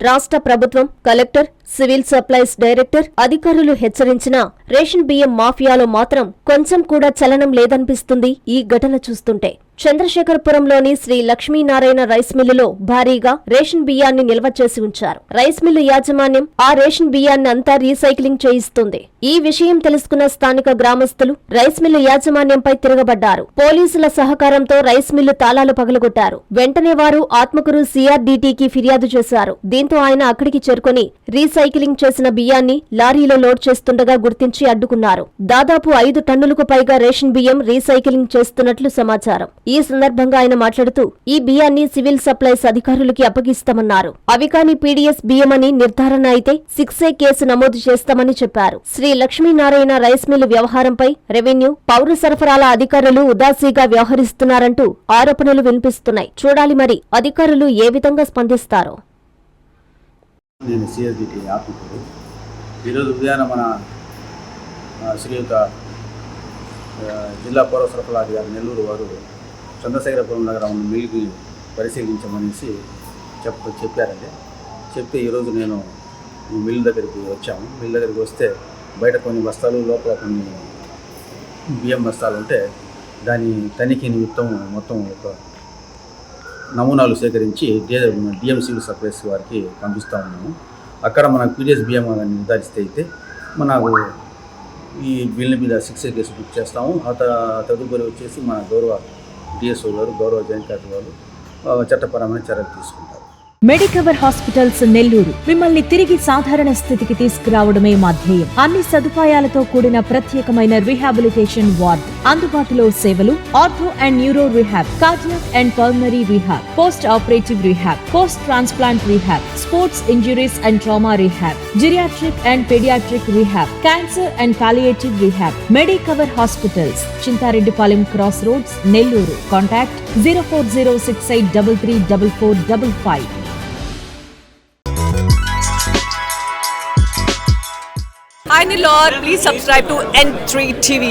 రాష్ట్ర ప్రభుత్వం, collector, civil supplies director, అధికారులు హెచ్చరించినా రేషన్ బియ్యం మాఫియాలో మాత్రం కొంచెం కూడా చలనం లేదనిపిస్తుంది ఈ ఘటన చూస్తుంటే. చంద్రశేఖరపురంలోని శ్రీ లక్ష్మీనారాయణ రైస్ మిల్లులో భారీగా రేషన్ బియ్యాన్ని నిల్వ చేసి ఉంచారు. రైస్ మిల్లు యాజమాన్యం ఆ రేషన్ బియ్యాన్ని అంతా రీసైక్లింగ్ చేయిస్తుంది. ఈ విషయం తెలుసుకున్న స్థానిక గ్రామస్తులు రైస్ మిల్లు యాజమాన్యంపై తిరగబడ్డారు. పోలీసుల సహకారంతో రైస్ మిల్లు తాళాలు పగలగొట్టారు. వెంటనే వారు ఆత్మకూరు CRDTకి ఫిర్యాదు చేశారు. దీంతో ఆయన అక్కడికి చేరుకుని రీసైక్లింగ్ చేసిన బియ్యాన్ని లారీలో లోడ్ చేస్తుండగా గుర్తించి అడ్డుకున్నారు. దాదాపు 5 టన్నులకు పైగా రేషన్ బియ్యం రీసైక్లింగ్ చేస్తున్నట్లు సమాచారం. ఈ సందర్భంగా ఆయన మాట్లాడుతూ ఈ బియ్యాన్ని సివిల్ సప్లైస్ అధికారులకి అప్పగిస్తామన్నారు. అవి కాని PDS బియ్యమని నిర్ధారణ అయితే 6A కేసు నమోదు చేస్తామని చెప్పారు. శ్రీ లక్ష్మీనారాయణ రైస్ మిల్లు వ్యవహారంపై రెవెన్యూ, పౌర సరఫరాల అధికారులు ఉదాసీగా వ్యవహరిస్తున్నారంటూ ఆరోపణలు వినిపిస్తున్నాయి. చూడాలి మరి అధికారులు ఏ విధంగా స్పందిస్తారో. నేను CRDT ఆత్మకూరు. ఈరోజు ఉదయాన మన శ్రీయుత జిల్లా పౌర సరఫరా అధికారి నెల్లూరు వారు చంద్రశేఖరపురం దగ్గర ఉన్న మిల్లుకి పరిశీలించమనేసి చెప్పారండి. చెప్తే ఈరోజు నేను ఈ మిల్లు దగ్గరికి వచ్చాము. మిల్లు దగ్గరికి వస్తే బయట కొన్ని బస్తాలు, లోపల కొన్ని బియ్యం బస్తాలు ఉంటే దాని తనిఖీ నిమిత్తం మొత్తం ఒక నమూనాలు సేకరించి DM సివిల్ సప్లైస్ వారికి పంపిస్తూ ఉన్నాము. అక్కడ మన PDS బియ్యం నిర్ధారిస్తే అయితే మనకు ఈ బిల్లు మీద 6A కేసు బుక్ చేస్తాము. తదుపరి వచ్చేసి మన గౌరవ DSO గారు, గౌరవ జాయింట్ కలెక్టర్ వాళ్ళు చట్టపరమైన చర్యలు తీసుకుంటారు. మెడికవర్ హాస్పిటల్స్ నెల్లూరు మిమ్మల్ని తిరిగి సాధారణ స్థితికి తీసుకురావడమే మా ధ్యేయం. అన్ని సదుపాయాలతో కూడిన ప్రత్యేకమైన రీహాబిలిటేషన్ వార్డ్, అందుబాటులో సేవలు ortho and neuro rehab, cardiac and pulmonary rehab, post operative rehab, post transplant rehab, sports injuries and trauma rehab, geriatric and paediatric rehab, cancer and palliative rehab. Medicover hospitals, Chintareddypalem cross roads, Nellore. Contact 0406833455. Hi Nilor, please subscribe to N3 TV.